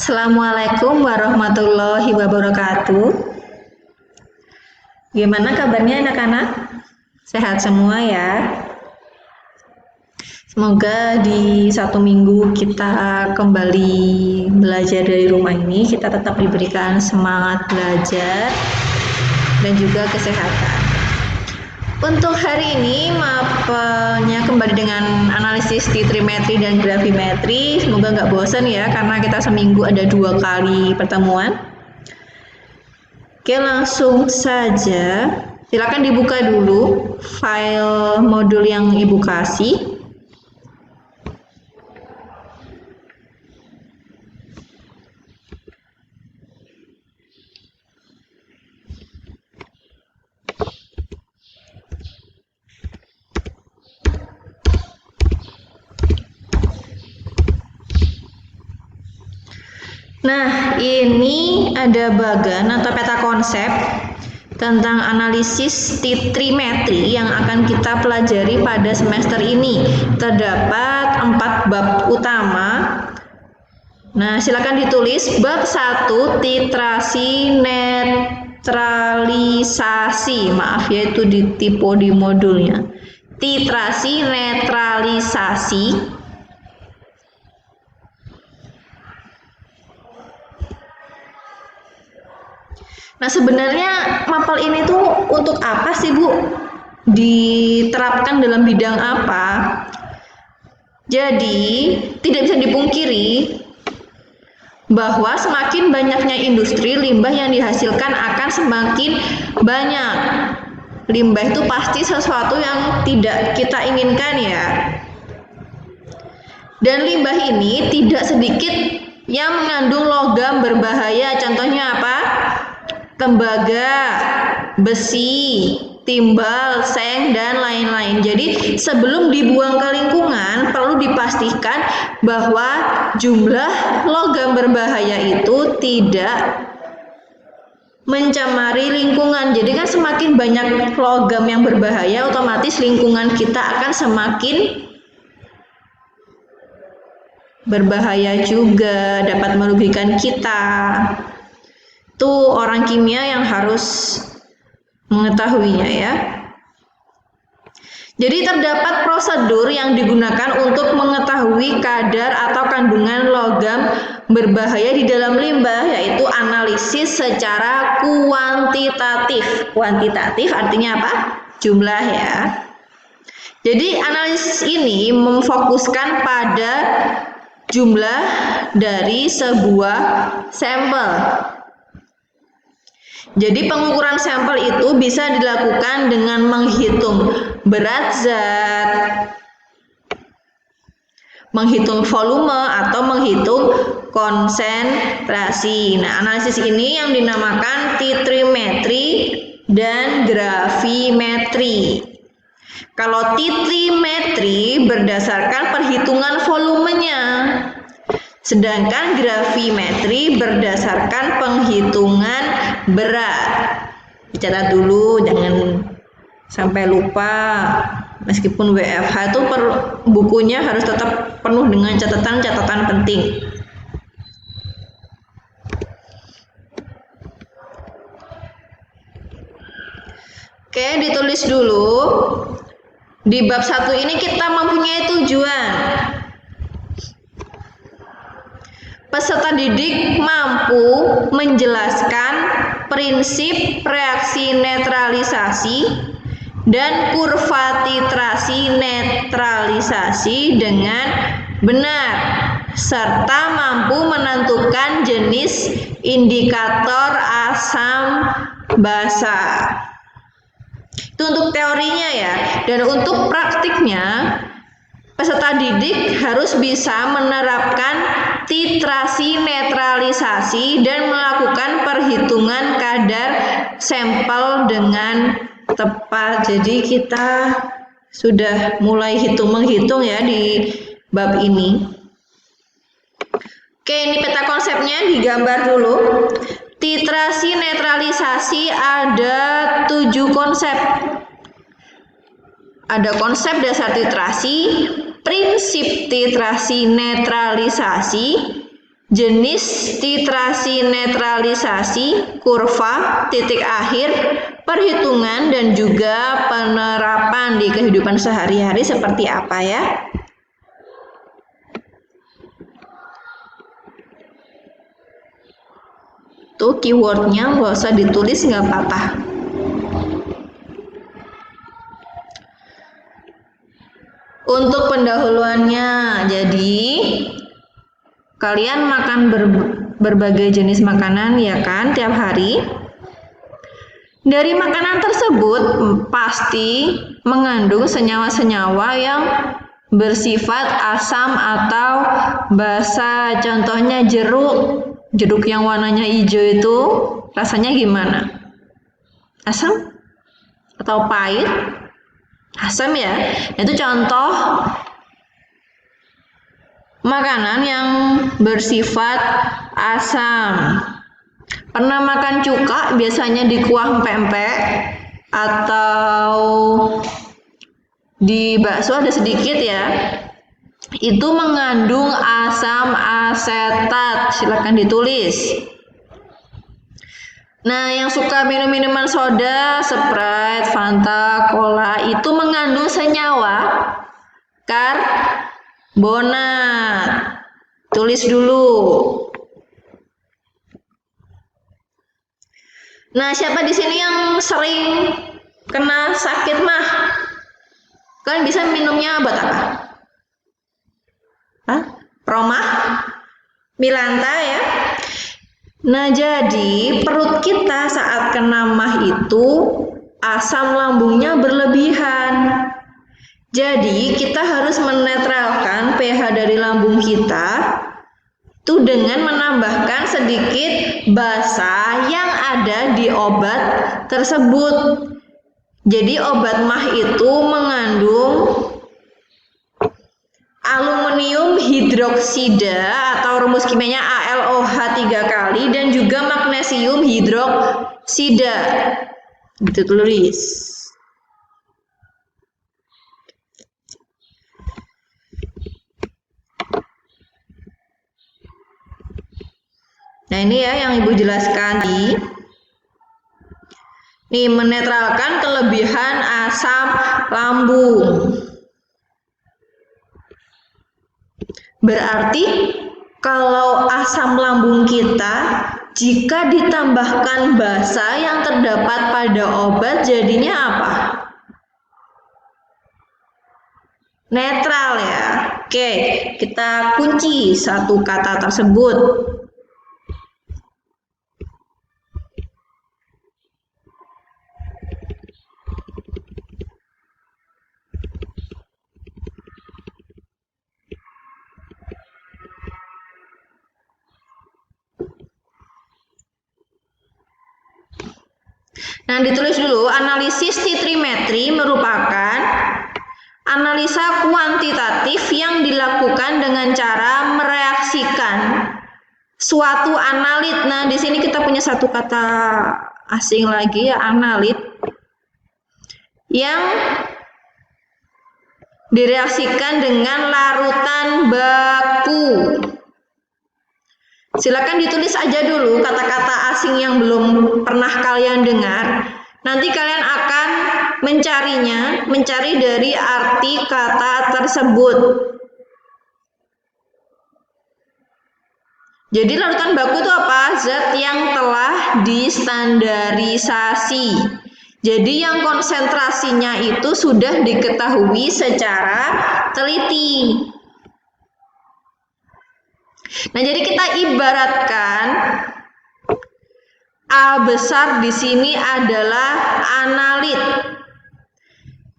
Assalamualaikum warahmatullahi wabarakatuh. Gimana kabarnya anak-anak? Sehat semua ya? Semoga di satu minggu kita kembali belajar dari rumah ini, kita tetap diberikan semangat belajar dan juga kesehatan. Untuk hari ini mapelnya kembali dengan analisis titrimetri dan gravimetri. Semoga nggak bosan ya, karena kita seminggu ada 2 kali pertemuan. Oke, langsung saja. Silakan dibuka dulu file modul yang Ibu kasih. Nah, ini ada bagan atau peta konsep tentang analisis titrimetri yang akan kita pelajari pada semester ini. Terdapat 4 bab utama. Nah, silakan ditulis bab 1 titrasi netralisasi. Maaf ya, itu di tipe di modulnya. Titrasi netralisasi. Nah, sebenarnya mapel ini tuh untuk apa sih, Bu? Diterapkan dalam bidang apa? Jadi, tidak bisa dipungkiri bahwa semakin banyaknya industri, limbah yang dihasilkan akan semakin banyak. Limbah itu pasti sesuatu yang tidak kita inginkan ya. Dan limbah ini tidak sedikit yang mengandung logam berbahaya. Contohnya apa? Tembaga, besi, timbal, seng, dan lain-lain. Jadi sebelum dibuang ke lingkungan perlu dipastikan bahwa jumlah logam berbahaya itu tidak mencemari lingkungan. Jadi kan semakin banyak logam yang berbahaya, otomatis lingkungan kita akan semakin berbahaya juga, dapat merugikan kita. Itu orang kimia yang harus mengetahuinya ya. Jadi terdapat prosedur yang digunakan untuk mengetahui kadar atau kandungan logam berbahaya di dalam limbah, yaitu analisis secara kuantitatif. Kuantitatif artinya apa? Jumlah ya. Jadi analisis ini memfokuskan pada jumlah dari sebuah sampel. Jadi pengukuran sampel itu bisa dilakukan dengan menghitung berat zat, menghitung volume, atau menghitung konsentrasi. Nah, analisis ini yang dinamakan titrimetri dan gravimetri. Kalau titrimetri berdasarkan perhitungan volumenya, sedangkan gravimetri berdasarkan penghitungan berat. Dicatat dulu, jangan sampai lupa. Meskipun WFH itu bukunya harus tetap penuh dengan catatan-catatan penting. Oke, ditulis dulu. Di bab 1 ini kita mempunyai tujuan. Peserta didik mampu menjelaskan prinsip reaksi netralisasi dan kurva titrasi netralisasi dengan benar, serta mampu menentukan jenis indikator asam basa. Itu untuk teorinya ya. Dan untuk praktiknya, peserta didik harus bisa menerapkan titrasi netralisasi dan melakukan perhitungan kadar sampel dengan tepat. Jadi kita sudah mulai menghitung ya di bab ini. Oke, ini peta konsepnya digambar dulu. Titrasi netralisasi ada 7 konsep. Ada konsep dasar titrasi, prinsip titrasi netralisasi, jenis titrasi netralisasi, kurva, titik akhir, perhitungan, dan juga penerapan di kehidupan sehari-hari seperti apa ya. Tuh keywordnya nggak usah ditulis, nggak apa-apa. Untuk pendahuluannya, jadi kalian makan berbagai jenis makanan ya kan tiap hari. Dari makanan tersebut pasti mengandung senyawa-senyawa yang bersifat asam atau basa. Contohnya jeruk yang warnanya hijau itu rasanya gimana? Asam atau pahit? Asam ya. Itu contoh makanan yang bersifat asam. Pernah makan cuka biasanya di kuah empek-empek atau di bakso ada sedikit ya. Itu mengandung asam asetat. Silakan ditulis. Nah, yang suka minum minuman soda, Sprite, Fanta, Cola itu mengandung senyawa karbonat. Tulis dulu. Nah, siapa di sini yang sering kena sakit mah? Kalian bisa minumnya buat apa? Promah, Milanta ya. Nah, jadi perut kita saat kena mah itu asam lambungnya berlebihan. Jadi kita harus menetralkan pH dari lambung kita itu dengan menambahkan sedikit basa yang ada di obat tersebut. Jadi obat mah itu mengandung aluminium hidroksida atau rumus kimianya ALOH 3 kali dan juga magnesium hidroksida. Itu tulis. Nah, ini ya yang Ibu jelaskan nih menetralkan kelebihan asam lambung. Berarti kalau asam lambung kita jika ditambahkan basa yang terdapat pada obat jadinya apa? Netral ya. Oke, kita kunci satu kata tersebut. Nah, ditulis dulu, analisis titrimetri merupakan analisa kuantitatif yang dilakukan dengan cara mereaksikan suatu analit. Nah, di sini kita punya satu kata asing lagi ya, analit, yang direaksikan dengan larutan baku. Silakan ditulis aja dulu kata-kata asing yang belum pernah kalian dengar. Nanti kalian akan mencari dari arti kata tersebut. Jadi larutan baku itu apa? Zat yang telah distandarisasi. Jadi yang konsentrasinya itu sudah diketahui secara teliti. Nah, jadi kita ibaratkan A besar di sini adalah analit.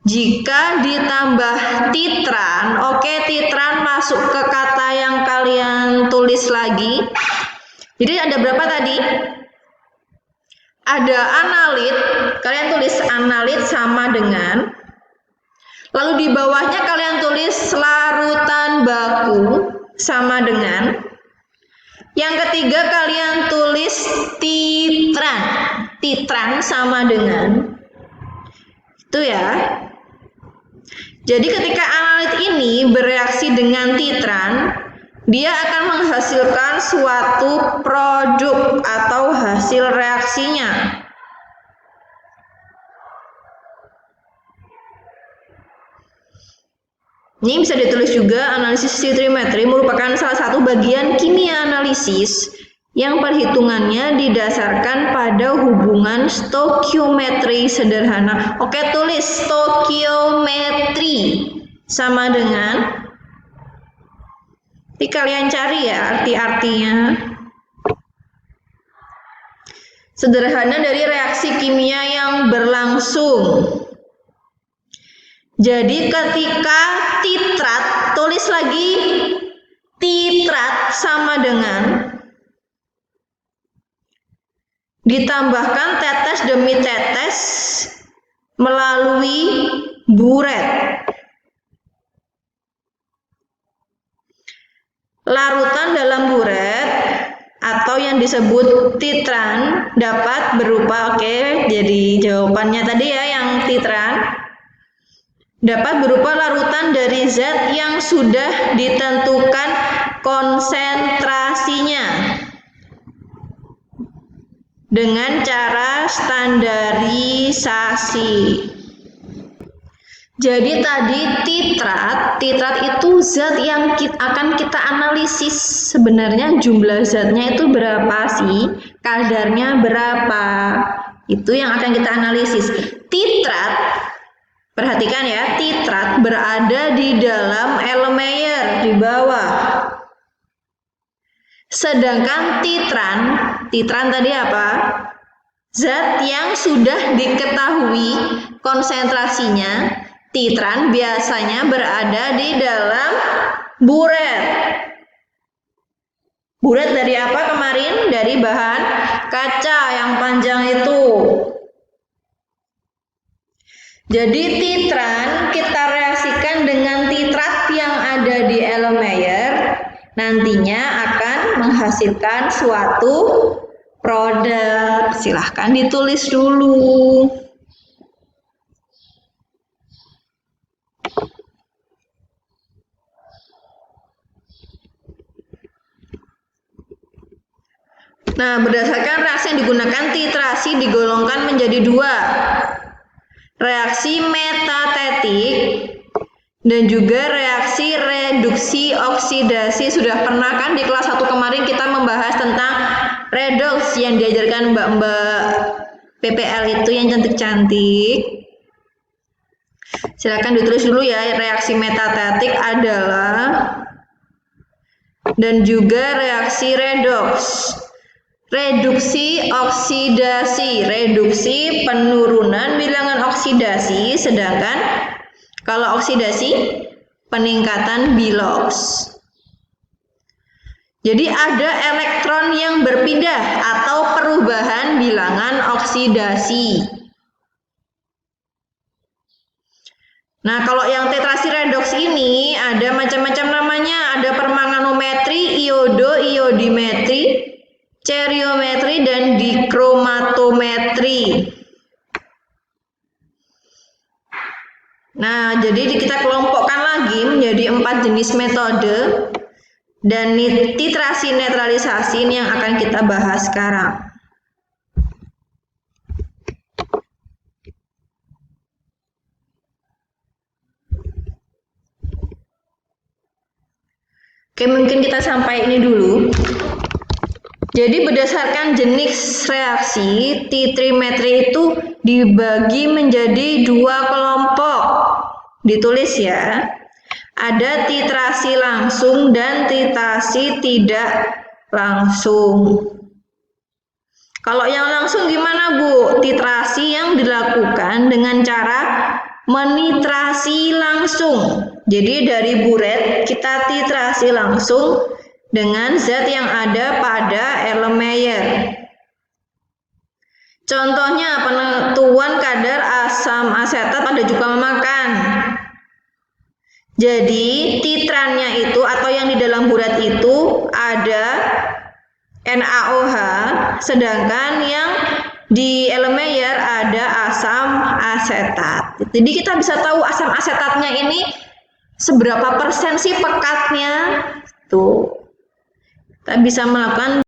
Jika ditambah titran, oke, titran masuk ke kata yang kalian tulis lagi. Jadi ada berapa tadi? Ada analit, kalian tulis analit sama dengan, lalu di bawahnya kalian tulis larutan baku sama dengan, yang ketiga kalian tulis titran sama dengan itu ya. Jadi ketika analit ini bereaksi dengan titran, dia akan menghasilkan suatu produk atau hasil reaksinya. Ini bisa ditulis juga, analisis stichiometri merupakan salah satu bagian kimia analisis yang perhitungannya didasarkan pada hubungan stoikiometri sederhana. Oke, tulis stoikiometri sama dengan, nanti kalian cari ya arti-artinya. Sederhana dari reaksi kimia yang berlangsung. Jadi ketika titrat, tulis lagi titrat sama dengan ditambahkan tetes demi tetes melalui buret. Larutan dalam buret atau yang disebut titran dapat berupa, jadi jawabannya tadi ya yang titran dapat berupa larutan dari zat yang sudah ditentukan konsentrasinya dengan cara standarisasi. Jadi tadi titrat itu zat yang akan kita analisis. Sebenarnya jumlah zatnya itu berapa sih? Kadarnya berapa? Itu yang akan kita analisis. Titrat, perhatikan ya, titrat berada di dalam Erlenmeyer di bawah. Sedangkan titran tadi apa? Zat yang sudah diketahui konsentrasinya. Titran biasanya berada di dalam buret. Buret dari apa kemarin? Dari bahan kaca yang panjang itu. Jadi titran kita reaksikan dengan titrat yang ada di Erlenmeyer, nantinya akan menghasilkan suatu produk. Silahkan ditulis dulu. Nah, berdasarkan reaksi yang digunakan titrasi digolongkan menjadi dua. Reaksi metatetik dan juga reaksi reduksi oksidasi. Sudah pernah kan di kelas 1 kemarin kita membahas tentang redox yang diajarkan mbak-mbak PPL itu yang cantik-cantik. Silakan ditulis dulu ya, reaksi metatetik adalah dan juga reaksi redox. Reduksi oksidasi, reduksi penurunan bilangan oksidasi, sedangkan kalau oksidasi peningkatan bilox. Jadi ada elektron yang berpindah atau perubahan bilangan oksidasi. Nah, kalau yang tetrasi redox ini ada macam-macam namanya, ada permanganometri, iodimetri, stereometri dan dikromatometri. Nah, jadi kita kelompokkan lagi menjadi 4 jenis metode dan titrasi netralisasi ini yang akan kita bahas sekarang. Oke, mungkin kita sampai ini dulu. Jadi berdasarkan jenis reaksi, titrimetri itu dibagi menjadi 2 kelompok. Ditulis ya. Ada titrasi langsung dan titrasi tidak langsung. Kalau yang langsung gimana, Bu? Titrasi yang dilakukan dengan cara menitrasi langsung. Jadi dari buret kita titrasi langsung dengan zat yang ada pada Erlenmeyer. Contohnya penentuan kadar asam asetat pada cuka memakan. Jadi titrannya itu atau yang di dalam buret itu ada NaOH, sedangkan yang di Erlenmeyer ada asam asetat. Jadi kita bisa tahu asam asetatnya ini seberapa persen sih pekatnya. Tuh. Kita bisa melakukan